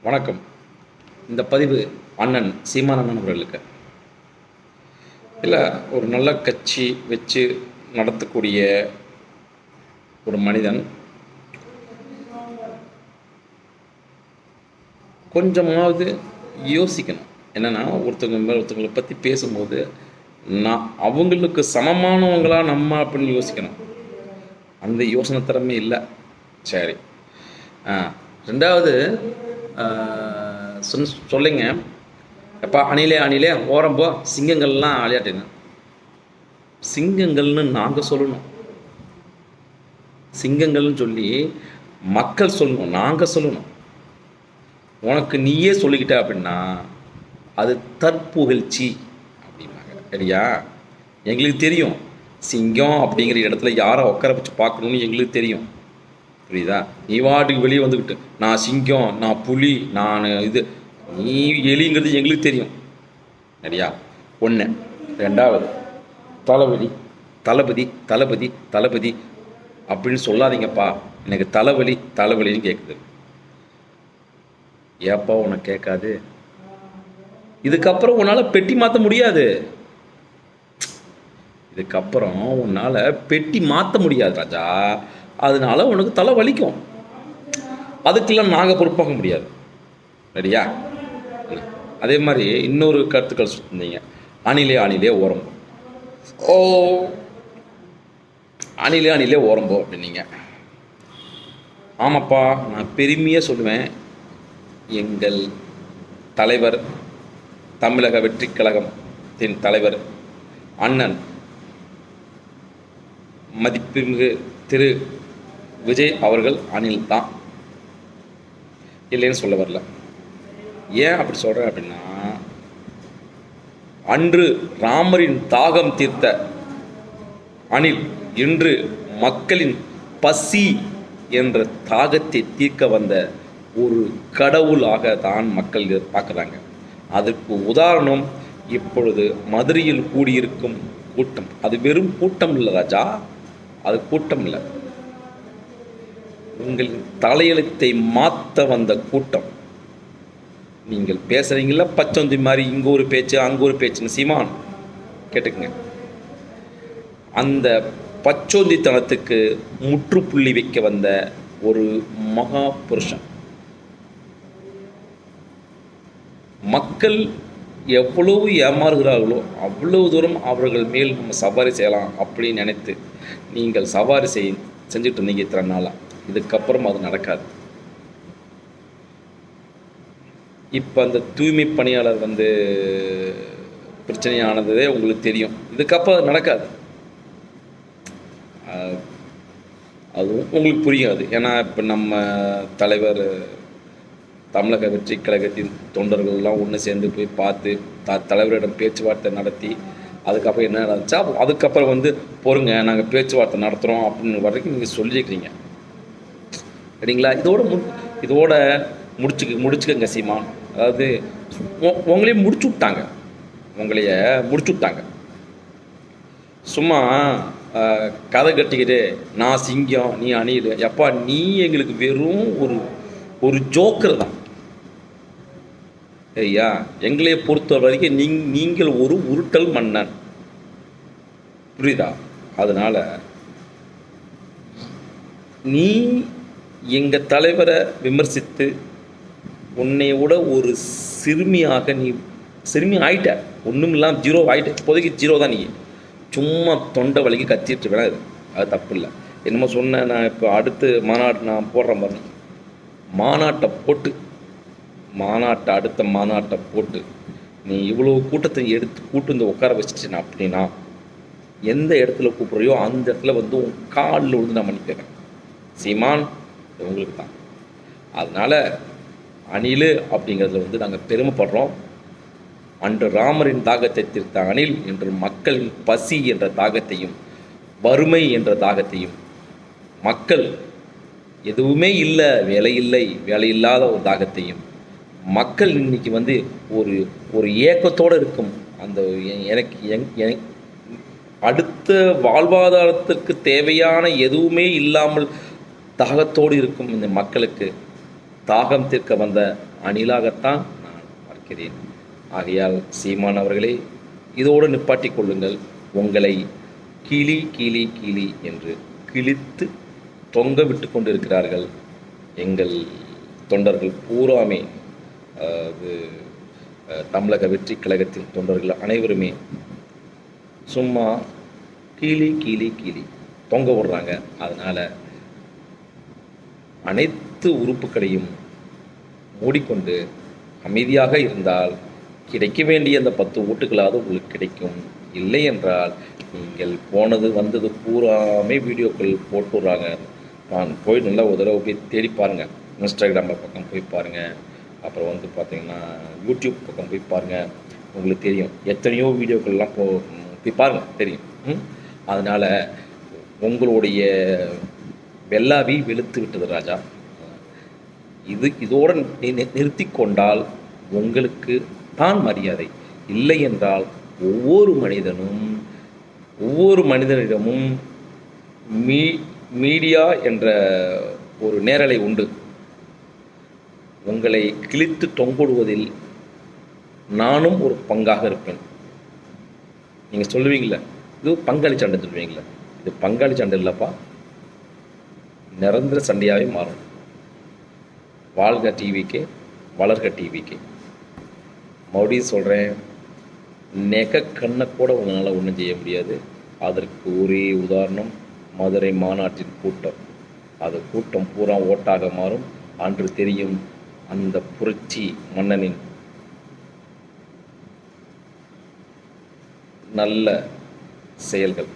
வணக்கம். இந்த பதிவு அண்ணன் சீமான் அண்ணன் அவர்களுக்கு. இல்லை, ஒரு நல்ல கட்சி வச்சு நடத்தக்கூடிய ஒரு மனிதன் கொஞ்சமாவது யோசிக்கணும். என்னென்னா, ஒருத்தவங்களை பற்றி பேசும்போது நான் அவங்களுக்கு சமமானவங்களா நம்ம அப்படின்னு யோசிக்கணும். அந்த யோசனை திறமை இல்லை. சரி, ரெண்டாவது சொல்லுங்க, எப்பா அணிலே ஓரம்போ சிங்கங்கள்லாம் விளையாட்டுங்க. சிங்கங்கள்னு நாங்கள் சொல்லணும், சிங்கங்கள்னு சொல்லி மக்கள் சொல்லணும், நாங்கள் சொல்லணும். உனக்கு நீயே சொல்லிக்கிட்ட அப்படின்னா அது தற்புகழ்ச்சி அப்படின்னாங்க. சரியா? எங்களுக்கு தெரியும் சிங்கம் அப்படிங்கிற இடத்துல யாரை உட்கார வச்சு பார்க்கணுன்னு எங்களுக்கு தெரியும். புரியுதா? நீ வாட்டுக்கு வெளியே வந்துக்கிட்டு நான் சிங்கம், நான் புலி, நான் இது, நீ எலிங்கிறது எங்களுக்கு தெரியும். சரியா? ஒன்று. ரெண்டாவது, தளபதி அப்படின்னு சொல்லாதீங்கப்பா. எனக்கு தலைவலின்னு கேட்குது. ஏப்பா உனக்கு கேட்காது? இதுக்கப்புறம் உன்னால் பெட்டி மாற்ற முடியாது. இதுக்கப்புறம் உன்னால் பெட்டி மாற்ற முடியாது ராஜா. அதனால உனக்கு தலை வலிக்கும். அதுக்கெல்லாம் நாங்கள் பொறுப்பாக முடியாது. சரியா? அதே மாதிரி இன்னொரு கருத்துக்கள் சொல்லியிருந்தீங்க, அணிலே ஓரம்போ. அணிலே ஓரம்போ அப்படின்னீங்க. ஆமாப்பா, நான் பெருமையாக சொல்லுவேன், எங்கள் தலைவர், தமிழக வெற்றி கழகத்தின் தலைவர் அண்ணன் மதிப்புமிகு திரு விஜய் அவர்கள் அணில் தான், இல்லைன்னு சொல்ல வரல. ஏன் அப்படி சொல்கிறேன் அப்படின்னா, அன்று ராமரின் தாகம் தீர்த்த அணில் இன்று மக்களின் பசி என்ற தாகத்தை தீர்க்க வந்த ஒரு கடவுளாக தான் மக்கள் பார்க்குறாங்க. அதற்கு உதாரணம் இப்பொழுது மதுரையில் கூடியிருக்கும் கூட்டம். அது வெறும் கூட்டம் இல்லை ராஜா, அது கூட்டம் இல்லை, உங்களின் தலையெழுத்தை மாற்ற வந்த கூட்டம். நீங்கள் பேசுகிறீங்களா பச்சொந்தி மாதிரி, இங்கே ஒரு பேச்சு அங்கே ஒரு பேச்சுன்னு. சீமான் கேட்டுக்குங்க, அந்த பச்சொந்தித்தனத்துக்கு முற்றுப்புள்ளி வைக்க வந்த ஒரு மகா புருஷன். மக்கள் எவ்வளவு ஏமாறுகிறார்களோ அவ்வளவு தூரம் அவர்கள் மேல் நம்ம சவாரி செய்யலாம் அப்படின்னு நினைத்து நீங்கள் சவாரி செஞ்சுட்டு இருந்தீங்க இத்தனை நாளாக. இதுக்கப்புறம் அது நடக்காது. இப்போ அந்த தூய்மை பணியாளர் பிரச்சனையானதே உங்களுக்கு தெரியும். இதுக்கப்புறம் அது நடக்காது. அதுவும் உங்களுக்கு புரியாது. ஏன்னா இப்போ நம்ம தலைவர் தமிழக வெற்றி கழகத்தின் தொண்டர்கள்லாம் ஒன்று சேர்ந்து போய் பார்த்து தலைவரிடம் பேச்சுவார்த்தை நடத்தி அதுக்கப்புறம் என்ன நடந்துச்சா, அதுக்கப்புறம் பொறுங்க நாங்கள் பேச்சுவார்த்தை நடத்துகிறோம் அப்படின்னு வரைக்கும் நீங்கள் சொல்லியிருக்கிறீங்க. சரிங்களா? இதோட முடிச்சுக்கங்க சீமான். அதாவது உங்களையே முடிச்சு விட்டாங்க. சும்மா கதை கட்டிக்கிட்டு நான் சிங்கம் நீ அணில். எப்பா, நீ எங்களுக்கு வெறும் ஒரு ஜோக்கர் தான். ஐயா, எங்களையே பொறுத்த வரைக்கும் நீங்கள் ஒரு உருட்டல் மன்னன். புரியுதா? அதனால் நீ எங்கள் தலைவரை விமர்சித்து உன்னை விட ஒரு சிறுமி ஆகிட்ட. ஒன்றும் இல்லாமல் ஜீரோ ஆகிட்ட. இப்போதைக்கு ஜீரோ தான். நீ சும்மா தொண்டை வலிக்கு கத்திட்டு வேணாது. அது தப்பு இல்லை. என்னமோ சொன்னேன். நான் இப்போ அடுத்து மாநாடு நான் போடுறேன் பாருங்க. அடுத்த மாநாட்டை போட்டு நீ இவ்வளோ கூட்டத்தை கூட்டு உட்கார வச்சுட்டேன் அப்படின்னா, எந்த இடத்துல கூப்பிட்றியோ அந்த இடத்துல உன் காலில் விழுந்து நான் மன்னிக்கிறேன். சீமான் உங்களுக்கு தான். அதனால் அணில் அப்படிங்கிறதுல நாங்கள் பெருமைப்படுறோம். அன்று ராமரின் தாகத்தை தீர்த்த அணில் என்று மக்களின் பசி என்ற தாகத்தையும் வறுமை என்ற தாகத்தையும், மக்கள் எதுவுமே இல்லை, வேலை இல்லாத ஒரு தாகத்தையும், மக்கள் இன்னைக்கு ஒரு ஏக்கத்தோடு இருக்கும். அந்த எனக்கு அடுத்த வாழ்வாதாரத்திற்கு தேவையான எதுவுமே இல்லாமல் தாகத்தோடு இருக்கும் இந்த மக்களுக்கு தாகம் தீர்க்க வந்த அணிலாகத்தான் நான் பார்க்கிறேன். ஆகையால் சீமான் அவர்களே, இதோடு நிப்பாட்டிக் கொள்ளுங்கள். உங்களை கிளி கிளி கிளி என்று கிழித்து தொங்க விட்டு கொண்டிருக்கிறார்கள் எங்கள் தொண்டர்கள் பூராமே. அது தமிழக வெற்றி கழகத்தின் தொண்டர்கள் அனைவருமே சும்மா கீழி கீழி கீழி தொங்க விடுறாங்க. அதனால் அனைத்து உறுப்புகளையும் மூடிக்கொண்டு அமைதியாக இருந்தால் கிடைக்க வேண்டிய அந்த 10 ஓட்டுகளாவது உங்களுக்கு கிடைக்கும். இல்லை என்றால் நீங்கள் போனது வந்தது பூராமே வீடியோக்கள் போட்டுடுறாங்க. நான் போய் நல்லா ஒரு தடவை போய் தேடி பாருங்கள். இன்ஸ்டாகிராம் பக்கம் போய் பாருங்கள், அப்புறம் வந்து பார்த்திங்கன்னா யூடியூப் பக்கம் போய் பாருங்கள். உங்களுக்கு தெரியும், எத்தனையோ வீடியோக்கள்லாம் போய் பாருங்கள், தெரியும். அதனால் உங்களுடைய வெள்ளாவி வெளுத்து விட்டது ராஜா. இதோடு நிறுத்தி கொண்டால் உங்களுக்கு தான் மரியாதை. இல்லை என்றால் ஒவ்வொரு மனிதனிடமும் மீடியா என்ற ஒரு நேரலை உண்டு. உங்களை கிழித்து தொங்குடுவதில் நானும் ஒரு பங்காக இருப்பேன். நீங்கள் சொல்லுவீங்கள, இது பங்காளி சண்டை சொல்லுவீங்கள, இது பங்காளி சண்டை இல்லைப்பா, நிரந்தர சண்டையாகவே மாறும். வாழ்க டிவிக்கே, வளர்க டிவிக்கே. மறுபடியும் சொல்கிறேன், நெக கண்ணை கூட உங்களால் ஒன்றும் செய்ய முடியாது. அதற்கு ஒரே உதாரணம் மதுரை மாநாட்டின் கூட்டம். அது கூட்டம் பூரா ஓட்டாக மாறும். அன்று தெரியும் அந்த புரட்சி மன்னனின் நல்ல செயல்கள்.